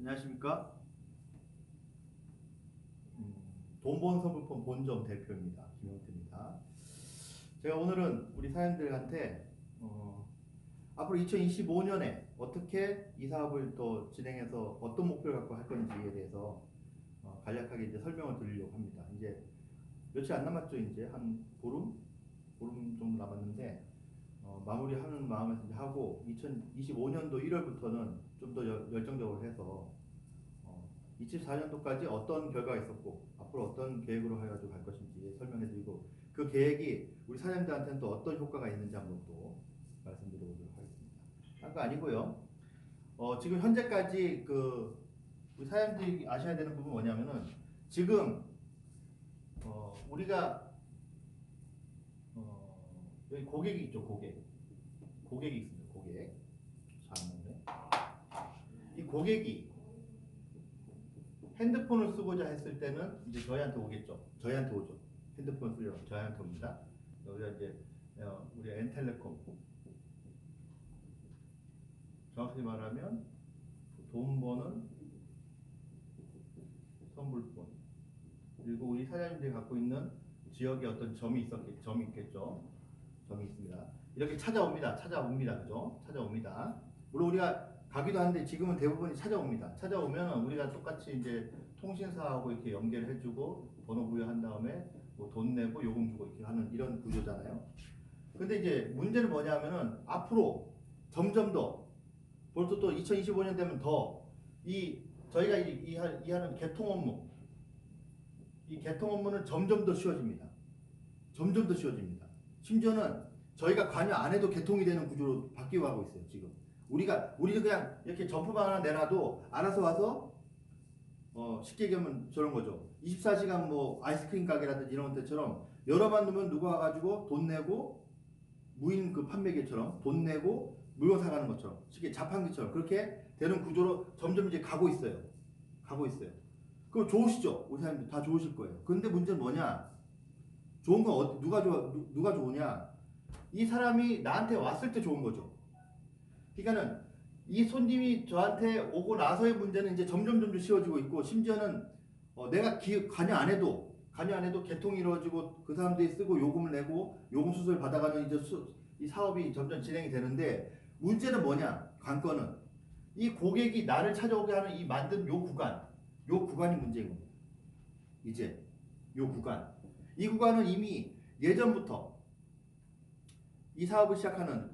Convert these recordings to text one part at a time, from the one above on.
안녕하십니까? 돈번 서블폰 본점 대표입니다. 김영태입니다. 제가 오늘은 우리 사장님들한테 앞으로 2025년에 어떻게 이 사업을 또 진행해서 어떤 목표를 갖고 할 건지에 대해서 간략하게 이제 설명을 드리려고 합니다. 이제 며칠 안 남았죠. 이제 한 보름 정도 남았는데 마무리하는 마음에서 이제 하고 2025년도 1월부터는 좀 더 열정적으로 해서 24년도까지 어떤 결과가 있었고 앞으로 어떤 계획으로 해가지고 갈 것인지 설명해드리고 그 계획이 우리 사장님들한테는 또 어떤 효과가 있는지 한번 또 말씀드려보도록 하겠습니다. 딴 거 아니고요. 지금 현재까지 우리 사장님들이 아셔야 되는 부분은 뭐냐면은 지금 우리가 여기 고객이 있죠. 고객이 있습니다. 고객. 이 고객이 핸드폰을 쓰고자 했을 때는 이제 저희한테 오겠죠. 저희한테 오죠. 핸드폰 쓰려고 저희한테 옵니다. 여기가 이제 우리 엔텔레콤, 정확히 말하면 돈 버는 선불폰, 그리고 우리 사장님들이 갖고 있는 지역에 어떤 점이 있겠죠. 점이 있습니다. 이렇게 찾아옵니다. 그죠? 찾아옵니다. 물론 우리가 가기도 하는데 지금은 대부분이 찾아옵니다. 찾아오면 우리가 똑같이 이제 통신사하고 이렇게 연결해주고 번호 부여한 다음에 뭐 돈 내고 요금 주고 이렇게 하는 이런 구조잖아요. 근데 이제 문제는 뭐냐면은 앞으로 점점 더 벌써 또 2025년 되면 더 저희가 이 하는 개통 업무, 이 개통 업무는 점점 더 쉬워집니다. 점점 더 쉬워집니다. 심지어는 저희가 관여 안 해도 개통이 되는 구조로 바뀌어 가고 있어요. 지금 우리도 그냥 이렇게 점프만 하나 내놔도 알아서 와서 쉽게 얘기하면 저런 거죠. 24시간 뭐 아이스크림 가게라든지 이런 것들처럼 여러만 놓으면 누가 와가지고 돈 내고 무인 그 판매기처럼 돈 내고 물건 사가는 것처럼 쉽게 자판기처럼 그렇게 되는 구조로 점점 이제 가고 있어요. 그럼 좋으시죠? 우리 사람들 다 좋으실 거예요. 근데 문제는 뭐냐? 좋은 건 누가 좋으냐? 이 사람이 나한테 왔을 때 좋은 거죠. 그러니까는 이 손님이 저한테 오고 나서의 문제는 이제 점점 쉬워지고 있고, 심지어는 내가 관여 안 해도 개통이 이루어지고 그 사람들이 쓰고 요금을 내고 요금 수수료를 받아가는 이제 이 사업이 점점 진행이 되는데, 문제는 뭐냐? 관건은 이 고객이 나를 찾아오게 하는 이 만든 요 구간이 문제인 겁니다. 이제 이 구간은 이미 예전부터 이 사업을 시작하는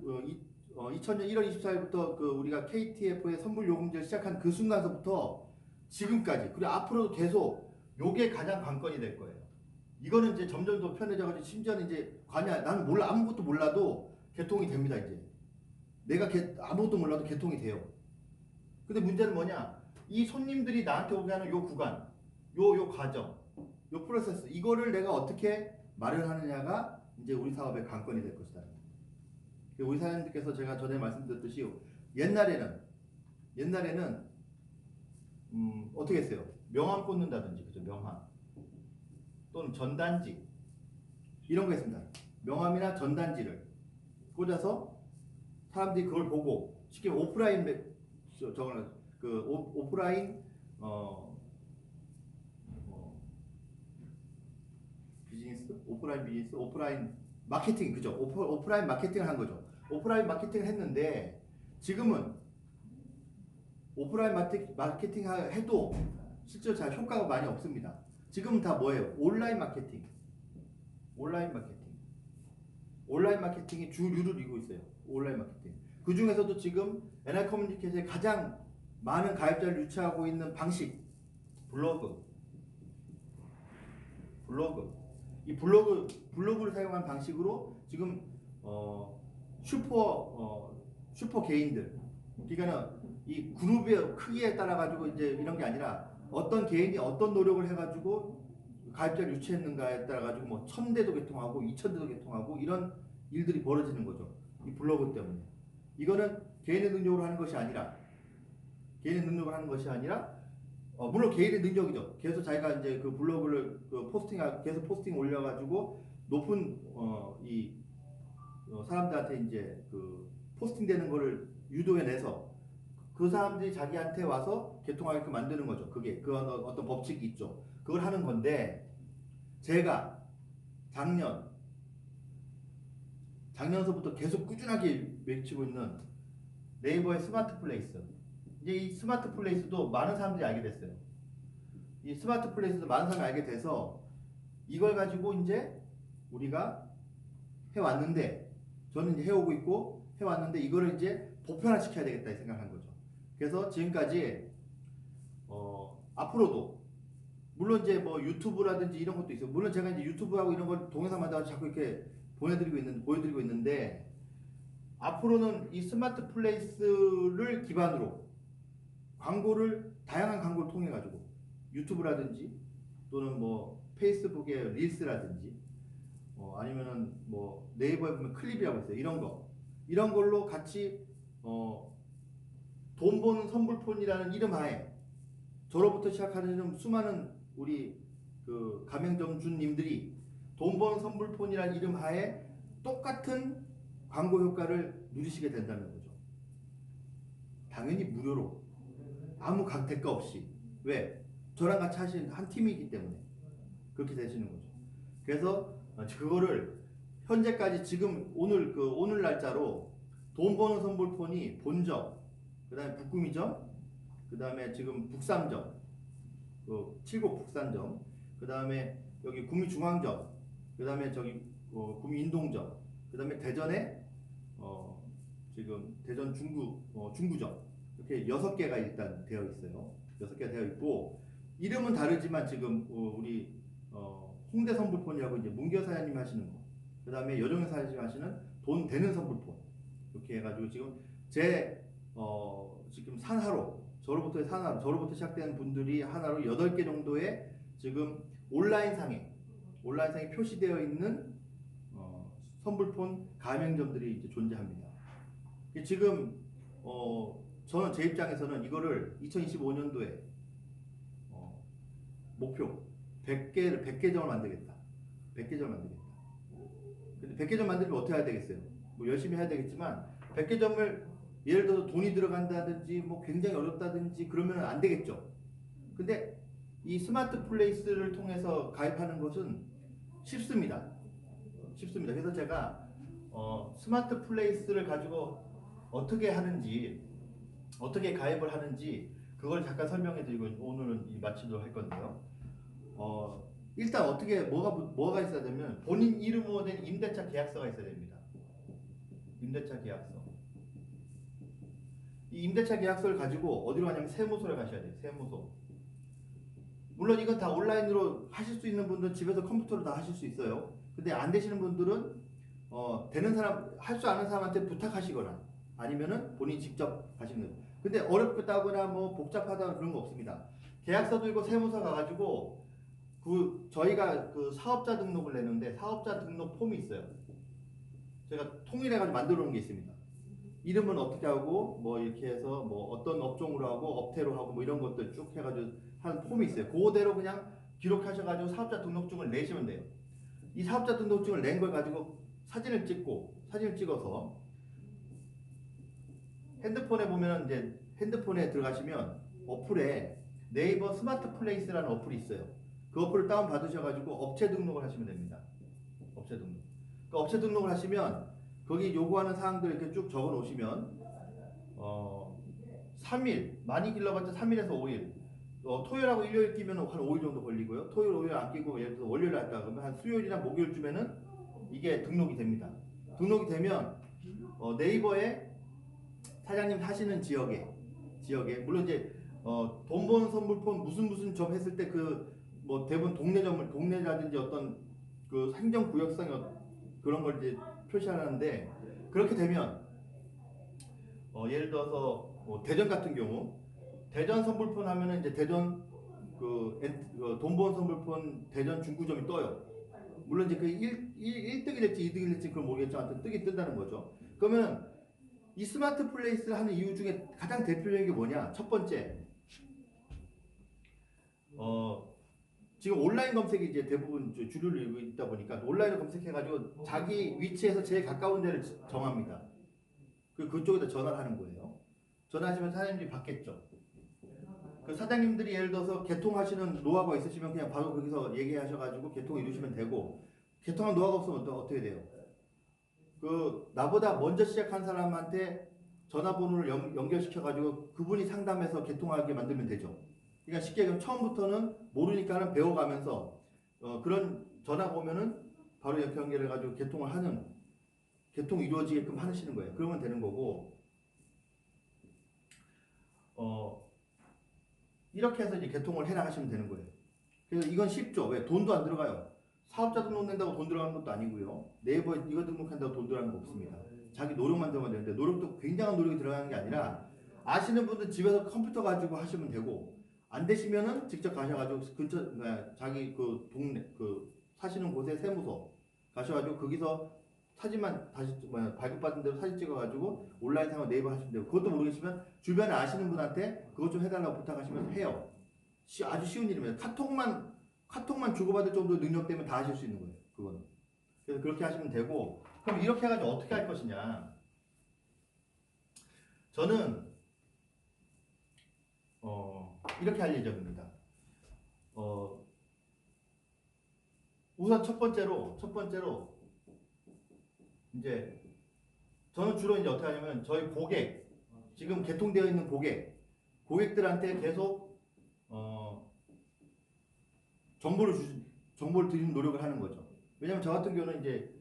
2000년 1월 24일부터 우리가 KTF의 선불 요금제를 시작한 그 순간서부터 지금까지, 그리고 앞으로도 계속 요게 가장 관건이 될 거예요. 이거는 이제 점점 더 편해져가지고 심지어는 이제 나는 아무것도 몰라도 개통이 됩니다. 이제 내가 아무것도 몰라도 개통이 돼요. 근데 문제는 뭐냐? 이 손님들이 나한테 오게 하는 요 구간, 요 과정, 요 프로세스, 이거를 내가 어떻게 마련하느냐가 이제 우리 사업의 관건이 될 것이다. 우리 사장님께서 제가 전에 말씀드렸듯이 옛날에는 어떻게 했어요? 명함 꽂는다든지, 그죠? 명함 또는 전단지 이런 거 했습니다. 명함이나 전단지를 꽂아서 사람들이 그걸 보고 쉽게 오프라인 오프라인 오프라인 마케팅, 그죠? 오프라인 마케팅을 한 거죠. 오프라인 마케팅을 했는데 지금은 오프라인 마케팅 해도 실제로 잘 효과가 많이 없습니다. 지금은 다 뭐예요? 온라인 마케팅이 주류를 이루고 있어요. 온라인 마케팅. 그 중에서도 지금 NR커뮤니케이션에 가장 많은 가입자를 유치하고 있는 방식, 블로그. 이 블로그를 사용한 방식으로 지금 슈퍼 개인들, 그러니까는 이 그룹의 크기에 따라 가지고 이제 이런 게 아니라 어떤 개인이 어떤 노력을 해가지고 가입자를 유치했는가에 따라 가지고 뭐 1000대도 개통하고 2000대도 개통하고 이런 일들이 벌어지는 거죠. 이 블로그 때문에. 이거는 개인의 능력으로 하는 것이 아니라 물론 개인의 능력이죠. 계속 자기가 이제 그 블로그를 계속 포스팅 올려가지고 높은 사람들한테 이제 포스팅되는 거를 유도해내서 그 사람들이 자기한테 와서 개통하게끔 만드는 거죠. 그게 그 어떤 법칙이 있죠. 그걸 하는 건데 제가 작년서부터 계속 꾸준하게 외치고 있는 네이버의 스마트 플레이스. 이제 이 스마트 플레이스도 많은 사람들이 알게 됐어요. 이 스마트 플레이스도 많은 사람이 알게 돼서 이걸 가지고 이제 우리가 해왔는데 저는 이제 해오고 있고 해왔는데 이거를 이제 보편화시켜야 되겠다 이 생각한 거죠. 그래서 지금까지 앞으로도 물론 이제 뭐 유튜브라든지 이런 것도 있어요. 물론 제가 이제 유튜브하고 이런 걸 동영상 만들어서 자꾸 이렇게 보여드리고 있는데 앞으로는 이 스마트 플레이스를 기반으로 다양한 광고를 통해 가지고 유튜브라든지 또는 뭐 페이스북의 릴스라든지 아니면은 뭐 네이버에 보면 클립이라고 있어요. 이런 걸로 같이 돈 버는 선불폰이라는 이름 하에 저로부터 시작하는 수많은 우리 그 가맹점주님들이 돈 버는 선불폰이라는 이름 하에 똑같은 광고 효과를 누리시게 된다는 거죠. 당연히 무료로 아무 대가 없이. 왜? 저랑 같이 하신 한 팀이기 때문에 그렇게 되시는 거죠. 그래서 그거를 현재까지 지금 오늘 날짜로 돈 버는 선불폰이 본점, 그 다음에 북구미점, 그 다음에 지금 북삼점, 칠곡 북산점, 그 다음에 여기 구미중앙점, 그 다음에 저기 구미인동점, 그 다음에 대전에 지금 대전 중구점 이렇게 6개가 일단 되어 있어요. 6개가 되어 있고 이름은 다르지만 지금 우리 홍대 선불폰이라고 이제 문교 사장님 하시는 거, 그 다음에 여정현 사장님 하시는 돈 되는 선불폰 이렇게 해가지고 지금 지금 저로부터 시작된 분들이 하나로 8개 정도의 지금 온라인상에 표시되어 있는 선불폰 가맹점들이 이제 존재합니다. 지금 저는 제 입장에서는 이거를 2025년도에 목표 100개점을 만들겠다. 100개점을 만들겠다. 근데 100개점 만들면 어떻게 해야 되겠어요? 뭐 열심히 해야 되겠지만 100개점을 예를 들어서 돈이 들어간다든지 뭐 굉장히 어렵다든지 그러면 안 되겠죠. 근데 이 스마트 플레이스를 통해서 가입하는 것은 쉽습니다. 그래서 제가 스마트 플레이스를 가지고 어떻게 가입을 하는지 그걸 잠깐 설명해 드리고 오늘은 마치도록 할 건데요. 일단 뭐가 있어야 되면 본인 이름으로 된 임대차 계약서가 있어야 됩니다. 임대차 계약서. 이 임대차 계약서를 가지고 어디로 가냐면 세무소에 가셔야 돼요. 세무소. 물론 이건 다 온라인으로 하실 수 있는 분들은 집에서 컴퓨터로 다 하실 수 있어요. 근데 안 되시는 분들은 되는 사람, 할 수 아는 사람한테 부탁하시거나 아니면은 본인 직접 가시는 거예요. 근데 어렵다거나 뭐 복잡하다거나 그런 거 없습니다. 계약서 들고 세무서 가가지고 저희가 그 사업자 등록을 내는데 사업자 등록 폼이 있어요. 제가 통일해가지고 만들어 놓은 게 있습니다. 이름은 어떻게 하고 뭐 이렇게 해서 뭐 어떤 업종으로 하고 업태로 하고 뭐 이런 것들 쭉 해가지고 한 폼이 있어요. 그대로 그냥 기록하셔가지고 사업자 등록증을 내시면 돼요. 이 사업자 등록증을 낸 걸 가지고 사진을 찍어서 핸드폰에 보면 이제 핸드폰에 들어가시면 어플에 네이버 스마트 플레이스라는 어플이 있어요. 그 어플을 다운 받으셔가지고 업체 등록을 하시면 됩니다. 업체 등록. 그 업체 등록을 하시면 거기 요구하는 사항들 이렇게 쭉 적어 놓으시면 3일 많이 길러봤자 3일에서 5일. 토요일하고 일요일 끼면 한 5일 정도 걸리고요. 토요일, 5일 안 끼고 예를 들어서 월요일에 했다 그러면 한 수요일이나 목요일쯤에는 이게 등록이 됩니다. 등록이 되면 네이버에 사장님 사시는 지역에 물론 이제 돈 버는 선불폰 무슨 점 했을 때 뭐 대부분 동네라든지 어떤 그 행정구역상의 그런 걸 이제 표시하는데 그렇게 되면 예를 들어서 대전 같은 경우 대전 선불폰 하면은 이제 대전 돈 버는 선불폰 대전 중구점이 떠요. 물론 이제 그 1등이 될지 2등이 될지 그건 모르겠지만 아무튼 뜬다는 거죠. 그러면 이 스마트 플레이스를 하는 이유 중에 가장 대표적인 게 뭐냐? 첫 번째, 지금 온라인 검색이 이제 대부분 주류를 이루고 있다 보니까 온라인을 검색해가지고 자기 위치에서 제일 가까운 데를 정합니다. 그쪽에다 전화를 하는 거예요. 전화하시면 사장님들이 받겠죠. 그 사장님들이 예를 들어서 개통하시는 노하우가 있으시면 그냥 바로 거기서 얘기하셔가지고 개통 이루시면 되고, 개통한 노하우가 없으면 어떻게 돼요? 그 나보다 먼저 시작한 사람한테 전화번호를 연결시켜가지고 그분이 상담해서 개통하게 만들면 되죠. 그러니까 쉽게 그럼 처음부터는 모르니까는 배워가면서 그런 전화가 오면은 바로 연결해가지고 개통을 하는, 개통 이루어지게끔 하시는 거예요. 그러면 되는 거고, 이렇게 해서 이제 개통을 해나가시면 되는 거예요. 그래서 이건 쉽죠. 왜? 돈도 안 들어가요. 사업자 등록된다고 돈 들어가는 것도 아니고요. 네이버에 이거 등록한다고 돈 들어가는 거 없습니다. 자기 노력만 들어가면 되는데, 노력도 굉장한 노력이 들어가는 게 아니라, 아시는 분들 집에서 컴퓨터 가지고 하시면 되고, 안 되시면은 직접 가셔가지고 근처 자기 그 동네 그 사시는 곳에 세무서 가셔가지고 거기서 사진만 다시 발급받은 대로 사진 찍어가지고 온라인상으로 네이버 하시면 되고, 그것도 모르겠으면 주변에 아시는 분한테 그것 좀 해달라고 부탁하시면 해요. 아주 쉬운 일입니다. 카톡만 주고받을 정도의 능력 때문에 다 하실 수 있는 거예요. 그거는. 그래서 그렇게 하시면 되고, 그럼 이렇게 해가지고 어떻게 할 것이냐? 저는 이렇게 할 예정입니다. 우선 첫 번째로 이제 저는 주로 이제 어떻게 하냐면, 저희 고객, 지금 개통되어 있는 고객들한테 계속 정보를 드리는 노력을 하는 거죠. 왜냐면 저 같은 경우는 이제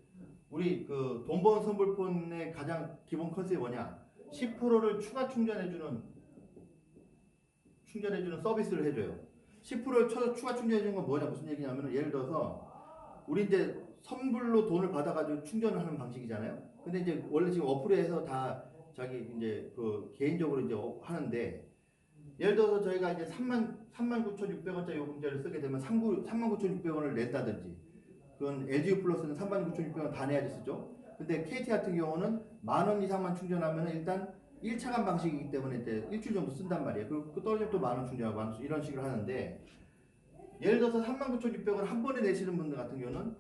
우리 그 돈 버는 선불폰의 가장 기본 컨셉이 뭐냐? 10%를 추가 충전해주는 서비스를 해줘요. 10%를 추가 충전해주는 건 뭐냐? 무슨 얘기냐면, 예를 들어서 우리 이제 선불로 돈을 받아가지고 충전을 하는 방식이잖아요. 근데 이제 원래 지금 어플에서 다 자기 이제 그 개인적으로 이제 하는데, 예를 들어서 저희가 이제 39,600원짜리 요금제를 쓰게 되면 39,600원을 낸다든지, 그건 LGU 플러스는 39,600원 다 내야지 쓰죠. 근데 KT 같은 경우는 10,000원 이상만 충전하면 일단 1차간 방식이기 때문에 이제 일주일 정도 쓴단 말이에요. 그 떨어지면 또 10,000원 충전하고 10,000원 이런 식으로 하는데, 예를 들어서 39,600원 한 번에 내시는 분들 같은 경우는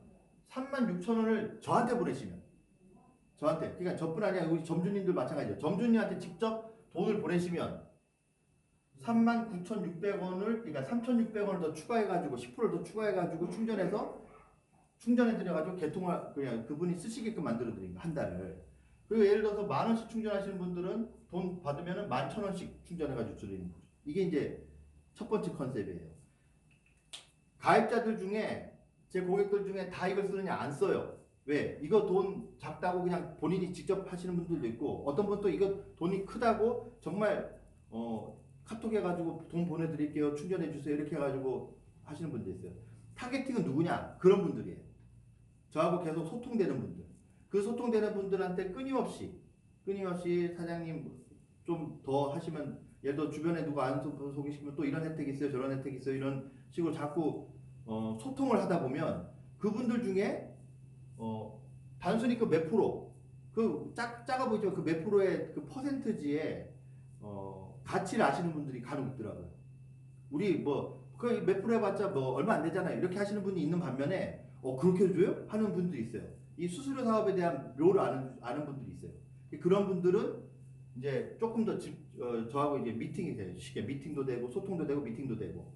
36,000원을 저한테 보내시면, 저한테, 그러니까 저뿐 아니라 우리 점주님들 마찬가지죠. 점주님한테 직접 돈을 보내시면 39,600원을, 그러니까 3,600원을 더 추가해가지고 10%를 더 추가해가지고 충전해드려가지고 개통을 그냥 그분이 쓰시게끔 만들어드린 거, 한 달을. 그리고 예를 들어서 10,000원씩 충전하시는 분들은 돈 받으면은 11,000원씩 충전해가지고 드리는 거죠. 이게 이제 첫 번째 컨셉이에요. 가입자들 중에, 제 고객들 중에 다 이걸 쓰느냐? 안 써요. 왜? 이거 돈 작다고 그냥 본인이 직접 하시는 분들도 있고, 어떤 분은 또 이거 돈이 크다고 정말 카톡 해가지고 돈 보내드릴게요, 충전해주세요, 이렇게 해가지고 하시는 분도 있어요. 타겟팅은 누구냐? 그런 분들이에요. 저하고 계속 소통되는 분들. 그 소통되는 분들한테 끊임없이 사장님 좀 더 하시면, 예를 들어 주변에 누가 아는 분 소개시키면 또 이런 혜택이 있어요, 저런 혜택이 있어요, 이런 식으로 자꾸 소통을 하다 보면 그분들 중에 단순히 그 몇 프로, 그 작아 보이지만 그 몇 프로의 그 퍼센트지에 가치를 아시는 분들이 간혹 있더라고요. 우리 뭐 그 몇 프로 해봤자 뭐 얼마 안 되잖아요, 이렇게 하시는 분이 있는 반면에 그렇게 해줘요? 하는 분들이 있어요. 이 수수료 사업에 대한 묘를 아는 분들이 있어요. 그런 분들은 이제 조금 더 저하고 이제 미팅이 돼요. 쉽게 미팅도 되고 소통도 되고 미팅도 되고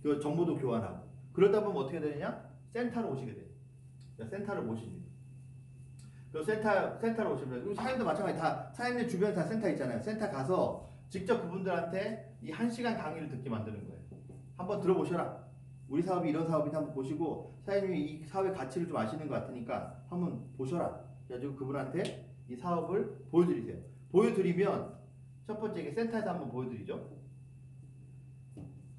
그 정보도 교환하고, 그러다 보면 어떻게 되느냐? 센터로 오시게 돼요. 센터를 모십니다. 그 센터로 오시면, 그리고 사장님도 마찬가지, 다 사장님 주변에 다 센터 있잖아요. 센터 가서 직접 그분들한테 이 1시간 강의를 듣게 만드는 거예요. 한번 들어보셔라. 우리 사업이 이런 사업인지 한번 보시고, 사장님이 이 사업의 가치를 좀 아시는 것 같으니까 한번 보셔라. 그래가지고 그분한테 이 사업을 보여드리세요. 보여드리면 첫 번째 게 센터에서 한번 보여드리죠.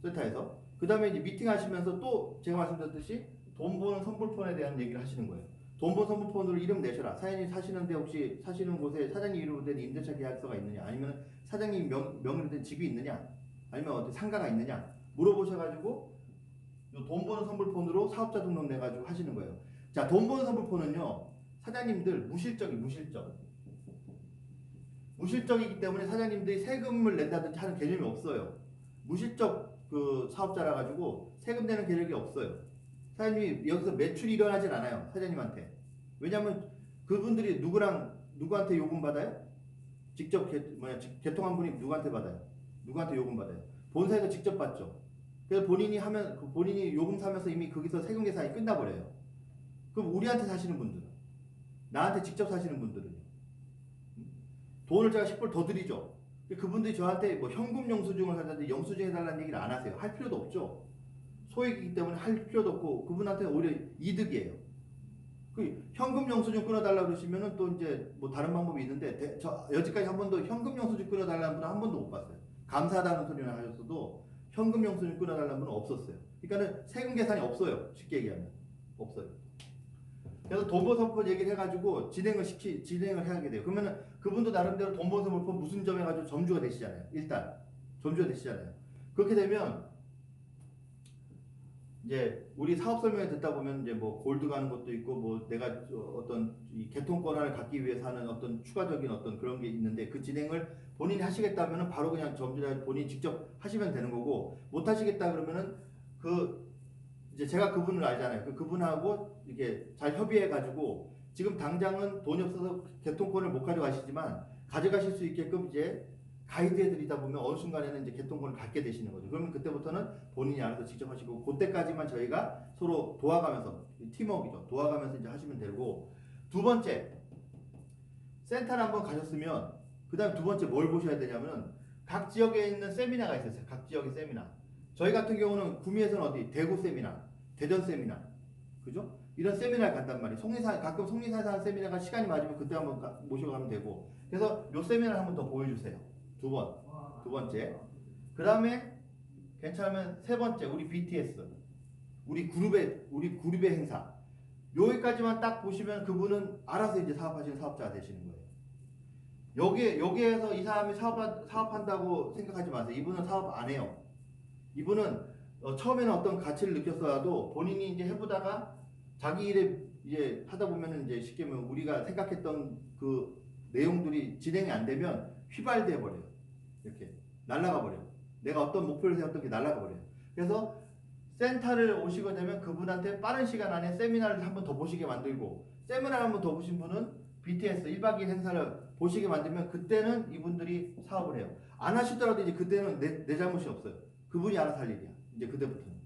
센터에서. 그 다음에 이제 미팅 하시면서 또 제가 말씀드렸듯이 돈 버는 선불폰에 대한 얘기를 하시는 거예요. 돈 버는 선불폰으로 이름 내셔라. 사장님 사시는데 혹시 사시는 곳에 사장님 이름으로 된 임대차 계약서가 있느냐, 아니면 사장님 명의로 된 집이 있느냐, 아니면 어디 상가가 있느냐 물어보셔가지고 돈 버는 선불폰으로 사업자 등록 내가지고 하시는 거예요. 자, 돈 버는 선불폰은요, 사장님들 무실적이기 때문에 사장님들이 세금을 낸다든지 하는 개념이 없어요. 무실적 그 사업자라 가지고 세금 내는 계획이 없어요. 사장님이 여기서 매출이 일어나질 않아요, 사장님한테. 왜냐면 그분들이 누구한테 요금 받아요? 직접 개통한 분이 누구한테 받아요? 누구한테 요금 받아요? 본사에서 직접 받죠. 그래서 본인이 요금 사면서 이미 거기서 세금 계산이 끝나버려요. 그럼 우리한테 사시는 분들은, 나한테 직접 사시는 분들은요. 돈을 제가 10불 더 드리죠. 그분들이 저한테 뭐 현금 영수증을 하든지 영수증 해달라는 얘기를 안 하세요. 할 필요도 없죠. 소액이기 때문에 할 필요도 없고 그분한테는 오히려 이득이에요. 그 현금 영수증 끊어달라고 그러시면은 또 이제 뭐 다른 방법이 있는데 저 여지까지 한 번도 현금 영수증 끊어달라는 분은 한 번도 못 봤어요. 감사하다는 소리를 하셨어도 현금 영수증 끊어달라는 분은 없었어요. 그러니까는 세금 계산이 없어요. 쉽게 얘기하면 없어요. 그래서 돈보선법 얘기를 해가지고 진행을 해야 돼요. 그러면은 그분도 나름대로 돈보선법 무슨 점 해가지고 점주가 되시잖아요. 일단 점주가 되시잖아요. 그렇게 되면 이제 우리 사업 설명회 듣다 보면 이제 뭐 골드 가는 것도 있고 뭐 내가 어떤 이 개통 권한을 갖기 위해서 하는 어떤 추가적인 어떤 그런 게 있는데 그 진행을 본인이 하시겠다면은 바로 그냥 점주라 본인이 직접 하시면 되는 거고 못 하시겠다 그러면은 그 이제 제가 그분을 알잖아요. 그분하고 이렇게 잘 협의해 가지고 지금 당장은 돈이 없어서 개통권을 못 가져가시지만 가져가실 수 있게끔 이제 가이드해 드리다 보면 어느 순간에는 이제 개통권을 갖게 되시는 거죠. 그러면 그때부터는 본인이 알아서 직접 하시고 그때까지만 저희가 서로 도와가면서 팀워크죠. 도와가면서 이제 하시면 되고 두 번째 센터를 한번 가셨으면 그다음 두 번째 뭘 보셔야 되냐면 각 지역에 있는 세미나가 있어요. 각 지역의 세미나. 저희 같은 경우는 구미에서는 어디 대구 세미나, 대전 세미나, 그죠? 이런 세미나를 간단 말이에요. 가끔 송리사에서 하는 세미나가 시간이 맞으면 그때 한번 모셔가면 되고. 그래서 요 세미나를 한번 더 보여주세요. 두 번째. 그 다음에 괜찮으면 세 번째 우리 BTS, 우리 그룹의 행사. 여기까지만 딱 보시면 그분은 알아서 이제 사업하시는 사업자가 되시는 거예요. 여기에서 이 사람이 사업한다고 생각하지 마세요. 이분은 사업 안 해요. 이분은 처음에는 어떤 가치를 느꼈어도 본인이 이제 해보다가 자기 일에 이제 하다 보면은 이제 쉽게 말하면 우리가 생각했던 그 내용들이 진행이 안 되면 휘발돼 버려요. 이렇게 날아가 버려요. 내가 어떤 목표를 세웠던 게 날아가 버려요. 그래서 센터를 오시게 되면 그분한테 빠른 시간 안에 세미나를 한 번 더 보시게 만들고 세미나를 한 번 더 보신 분은 BTS 1박 2일 행사를 보시게 만들면 그때는 이분들이 사업을 해요. 안 하시더라도 이제 그때는 내 잘못이 없어요. 그분이 알아서 할 일이야. 이제 그때부터는.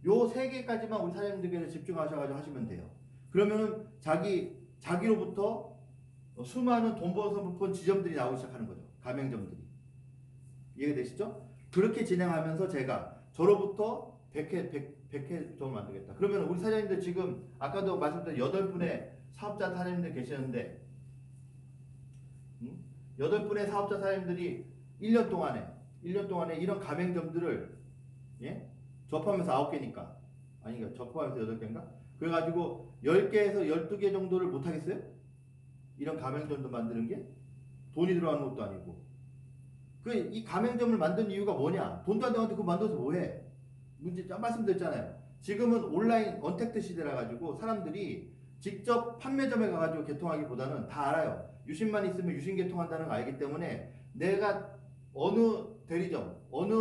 요 세 개까지만 우리 사장님들께서 집중하셔가지고 하시면 돼요. 그러면은 자기로부터 수많은 돈 벌어서 못 지점들이 나오기 시작하는 거죠. 가맹점들이. 이해되시죠? 그렇게 진행하면서 제가 저로부터 100회 점을 만들겠다. 그러면 우리 사장님들 지금 아까도 말씀드린 8분의 사업자 사장님들 계시는데 8분의 사업자 사장님들이 1년 동안에 이런 가맹점들을 예? 접하면서 9개니까 아니 접하면서 8개인가? 그래가지고 10개에서 12개 정도를 못하겠어요? 이런 가맹점도 만드는 게 돈이 들어가는 것도 아니고 이 가맹점을 만든 이유가 뭐냐? 돈도 안 되는데 그거 만들어서 뭐해? 문제 말씀드렸잖아요. 지금은 온라인 언택트 시대라 가지고 사람들이 직접 판매점에 가가지고 개통하기보다는 다 알아요. 유심만 있으면 유심 개통한다는 걸 알기 때문에 내가 어느 대리점, 어느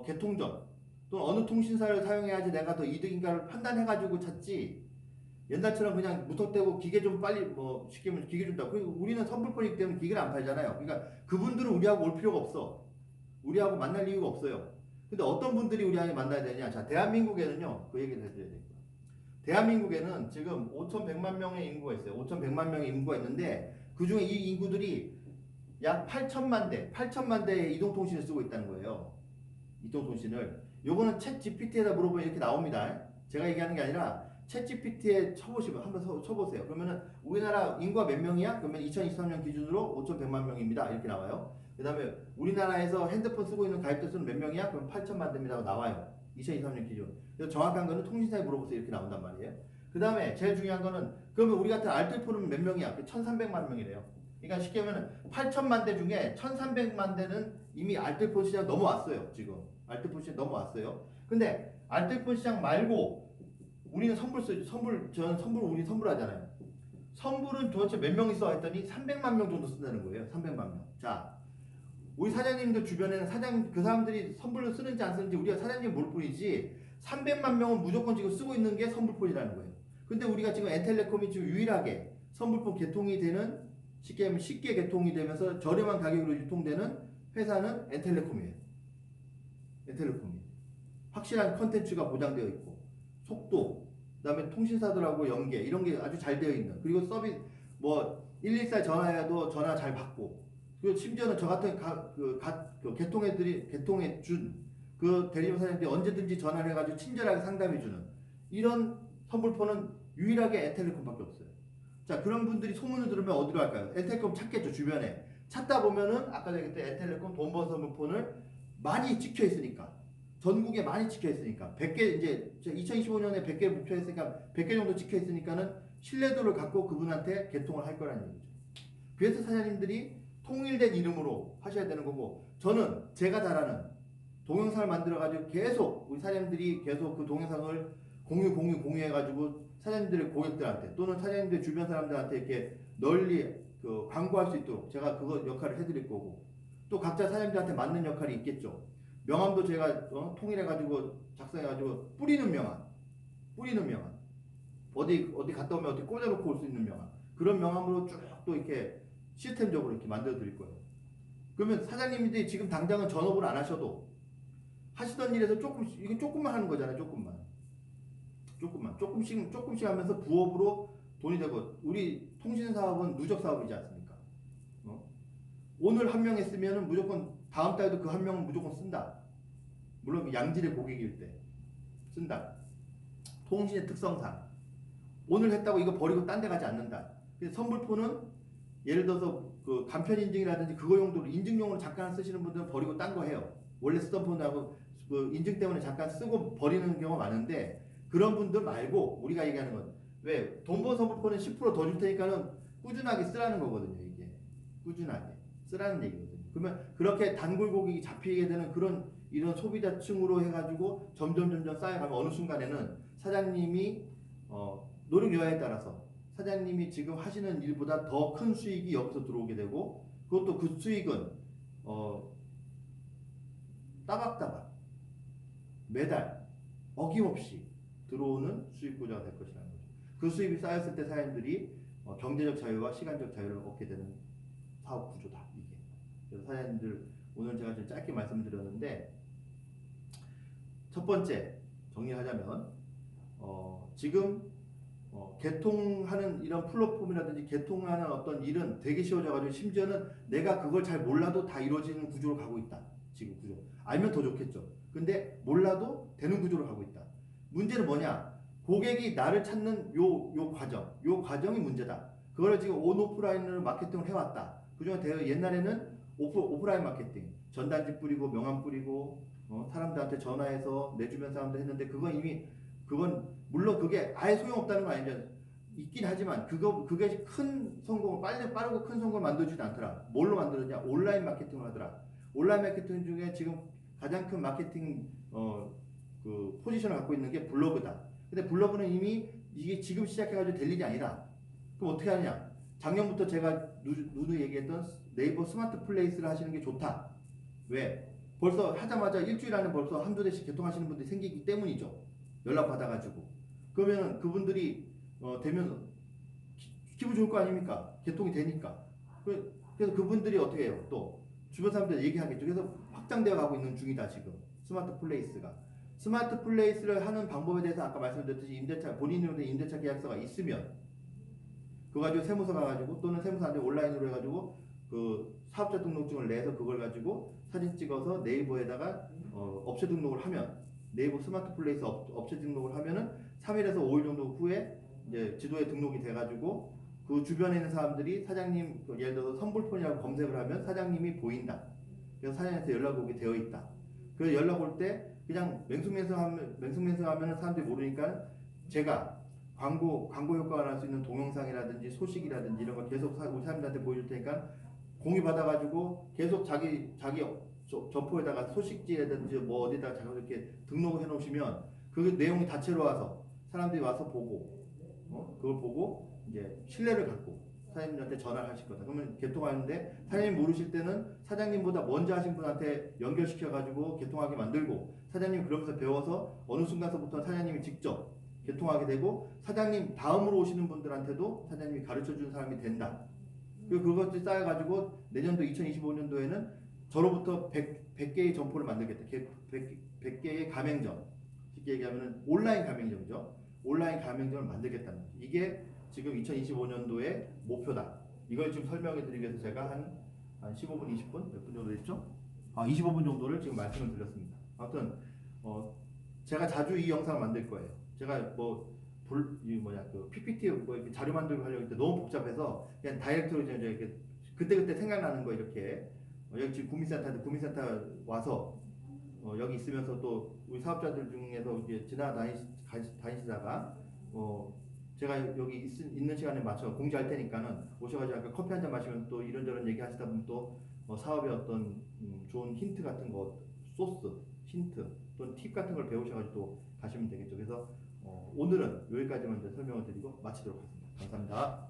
개통점 또는 어느 통신사를 사용해야지 내가 더 이득인가를 판단해가지고 찾지 옛날처럼 그냥 무턱대고 기계 좀 빨리 쉽게 말하면 기계 준다. 우리는 선불폰이기 때문에 기계를 안 팔잖아요. 그러니까 그분들은 우리하고 올 필요가 없어. 우리하고 만날 이유가 없어요. 근데 어떤 분들이 우리하고 만나야 되냐? 자, 대한민국에는요. 그 얘기를 해드려야 됩니다. 대한민국에는 지금 5,100만 명의 인구가 있어요. 5,100만 명의 인구가 있는데 그 중에 이 인구들이 약 8천만 대의 이동통신을 쓰고 있다는 거예요. 이동통신을. 요거는 챗 GPT에다 물어보면 이렇게 나옵니다. 제가 얘기하는 게 아니라 챗 GPT에 쳐보시면 한번 쳐보세요. 그러면은 우리나라 인구가 몇 명이야? 그러면 2023년 기준으로 5,100만 명입니다. 이렇게 나와요. 그 다음에 우리나라에서 핸드폰 쓰고 있는 가입자 수는 몇 명이야? 그럼 8천만 대입니다. 나와요. 2023년 기준. 그래서 정확한 거는 통신사에 물어보세요. 이렇게 나온단 말이에요. 그 다음에 제일 중요한 거는 그러면 우리 같은 알뜰폰은 몇 명이야? 1,300만 명이래요. 그러니까 쉽게 하면 8천만 대 중에 1,300만 대는 이미 알뜰폰 시장 넘어왔어요. 지금 알뜰폰 시장 넘어왔어요. 근데 알뜰폰 시장 말고 우리는 우리 선불하잖아요. 선불은 도대체 몇 명 있어 했더니 300만 명 정도 쓴다는 거예요. 300만 명. 자, 우리 사장님들 주변에는 그 사람들이 선불을 쓰는지 안 쓰는지 우리가 사장님 모를 뿐이지 300만 명은 무조건 지금 쓰고 있는 게 선불폰이라는 거예요. 근데 우리가 지금 엔텔레콤이 지금 유일하게 선불폰 개통이 되는 쉽게 하면 쉽게 개통이 되면서 저렴한 가격으로 유통되는 회사는 엔텔레콤이에요. 엔텔레콤이. 확실한 컨텐츠가 보장되어 있고 속도, 그다음에 통신사들하고 연계 이런 게 아주 잘 되어 있는, 그리고 서비스 뭐 114 전화해도 전화 잘 받고, 그리고 심지어는 저 같은 개통해 준 그 대리점 사장님들이 언제든지 전화를 해가지고 친절하게 상담해주는 이런 선불포는 유일하게 엔텔레콤밖에 없어요. 자, 그런 분들이 소문을 들으면 어디로 갈까요? 엔텔레콤 찾겠죠. 주변에 찾다 보면은 아까 얘기했던 엔텔레콤 돈번 선불폰을 많이 찍혀 있으니까, 전국에 많이 찍혀 있으니까 100개, 이제 2025년에 100개 목표했으니까 100개 정도 찍혀 있으니까는 신뢰도를 갖고 그분한테 개통을 할 거라는 얘기죠. 그래서 사장님들이 통일된 이름으로 하셔야 되는 거고, 저는 제가 잘하는 동영상을 만들어가지고 계속 우리 사장님들이 계속 그 동영상을 공유해가지고 사장님들의 고객들한테 또는 사장님들 주변 사람들한테 이렇게 널리 광고할 수 있도록 제가 그거 역할을 해드릴 거고, 또 각자 사장님들한테 맞는 역할이 있겠죠. 명함도 제가 통일해가지고 작성해가지고 뿌리는 명함, 어디 갔다 오면 어디 꽂아놓고 올 수 있는 명함, 그런 명함으로 쭉 또 이렇게 시스템적으로 이렇게 만들어 드릴 거예요. 그러면 사장님들이 지금 당장은 전업을 안 하셔도 하시던 일에서 이거 조금만 하는 거잖아요. 조금씩 하면서 부업으로 돈이 되고, 우리 통신 사업은 누적 사업이지 않습니까? 오늘 한 명 했으면은 무조건 다음 달에도 그 한 명은 무조건 쓴다. 물론 그 양질의 고객일 때 쓴다. 통신의 특성상 오늘 했다고 이거 버리고 딴 데 가지 않는다. 그래서 선불포는 예를 들어서 그 간편 인증이라든지 그거 용도로 인증용으로 잠깐 쓰시는 분들은 버리고 딴 거 해요. 원래 쓰던 폰하고 그 인증 때문에 잠깐 쓰고 버리는 경우가 많은데, 그런 분들 말고 우리가 얘기하는 건, 왜 돈번 선불포는 10% 더 줄 테니까는 꾸준하게 쓰라는 거거든요. 이게 꾸준하게 쓰라는 얘기거든요. 그러면 그렇게 단골 고객이 잡히게 되는 그런 이런 소비자층으로 해가지고 점점 쌓여가면 어느 순간에는 사장님이 노력 여하에 따라서 사장님이 지금 하시는 일보다 더 큰 수익이 여기서 들어오게 되고, 그것도 그 수익은 따박따박 매달 어김없이 들어오는 수익 구조가 될 것이라는 거죠. 그 수입이 쌓였을 때 사장님들이 경제적 자유와 시간적 자유를 얻게 되는 사업 구조다, 이게. 그래서 사장님들 오늘 제가 좀 짧게 말씀드렸는데, 첫 번째 정리하자면 지금 개통하는 이런 플랫폼이라든지 개통하는 어떤 일은 되게 쉬워져가지고, 심지어는 내가 그걸 잘 몰라도 다 이루어지는 구조로 가고 있다. 지금 구조. 알면 더 좋겠죠. 근데 몰라도 되는 구조로 가고 있다. 문제는 뭐냐? 고객이 나를 찾는 요 과정이 문제다. 그걸 지금 온오프라인으로 마케팅을 해왔다. 그중에 옛날에는 오프라인 마케팅, 전단지 뿌리고 명함 뿌리고 사람들한테 전화해서 내 주변 사람들 했는데, 그건 물론 그게 아예 소용없다는 건 아니죠. 있긴 하지만 그게 큰 성공을 빠르고 큰 성공을 만들어주지 않더라. 뭘로 만들었냐? 온라인 마케팅을 하더라. 온라인 마케팅 중에 지금 가장 큰 마케팅 그 포지션을 갖고 있는 게 블로그다. 근데 블로그는 이미 이게 지금 시작해가지고 될 일이 아니다. 그럼 어떻게 하느냐? 작년부터 제가 누누 얘기했던 네이버 스마트 플레이스를 하시는 게 좋다. 왜? 벌써 하자마자 일주일 안에 벌써 한두 대씩 개통하시는 분들이 생기기 때문이죠. 연락 받아가지고. 그러면 그분들이 되면 기분 좋을 거 아닙니까? 개통이 되니까. 그래서 그분들이 어떻게 해요? 또 주변 사람들 얘기하겠죠. 그래서 확장되어 가고 있는 중이다 지금 스마트 플레이스가. 스마트 플레이스를 하는 방법에 대해서 아까 말씀드렸듯이 본인으로 된 임대차 계약서가 있으면 그거 가지고 세무서 가가지고, 또는 세무서한테 온라인으로 해가지고 그 사업자 등록증을 내서 그걸 가지고 사진 찍어서 네이버에다가 업체 등록을 하면, 네이버 스마트 플레이스 업체 등록을 하면은 3일에서 5일 정도 후에 이제 지도에 등록이 돼가지고 그 주변에 있는 사람들이 사장님, 예를 들어서 선불폰이라고 검색을 하면 사장님이 보인다. 그래서 사장님한테 연락 오게 되어 있다. 그래서 연락 올 때 그냥 맹숭맹숭하면 사람들이 모르니까 제가 광고 효과가 날 수 있는 동영상이라든지 소식이라든지 이런 걸 계속 우리 사람들한테 보여줄 테니까 공유 받아가지고 계속 자기 점포에다가 소식지라든지 뭐 어디다가 자꾸 이렇게 등록을 해놓으시면 그 내용이 다채로 와서 사람들이 와서 보고 그걸 보고 이제 신뢰를 갖고 사장님한테 전화를 하실 거다. 그러면 개통하는데 사장님 모르실 때는 사장님보다 먼저 하신 분한테 연결시켜가지고 개통하게 만들고, 사장님 그러면서 배워서 어느 순간서부터 사장님이 직접 개통하게 되고, 사장님 다음으로 오시는 분들한테도 사장님이 가르쳐주는 사람이 된다. 그리고 그것들 쌓여가지고 내년도 2025년도에는 저로부터 100개의 점포를 만들겠다. 100개의 가맹점. 쉽게 얘기하면 온라인 가맹점이죠. 온라인 가맹점을 만들겠다는 거죠. 이게 지금 2025년도의 목표다. 이걸 지금 설명해 드리기 위해서 제가 한 15분, 20분? 몇 분 정도 됐죠? 25분 정도를 지금 말씀을 드렸습니다. 아무튼 제가 자주 이 영상을 만들 거예요. 제가 그 PPT 이렇게 자료 만들고 하려고 했는데 너무 복잡해서 그냥 다이렉트로 이렇게 그때그때 생각나는 거 이렇게 여기 지금 구민센터 와서 여기 있으면서 또 우리 사업자들 중에서 이제 다니시다가 제가 여기 있는 시간에 맞춰 공지할 테니까는 오셔가지고 아까 커피 한잔 마시면 또 이런저런 얘기 하시다 보면 또 사업의 어떤 좋은 힌트 같은 거, 소스, 힌트 또는 팁 같은 걸 배우셔가지고 또 가시면 되겠죠. 그래서 오늘은 여기까지만 이제 설명을 드리고 마치도록 하겠습니다. 감사합니다.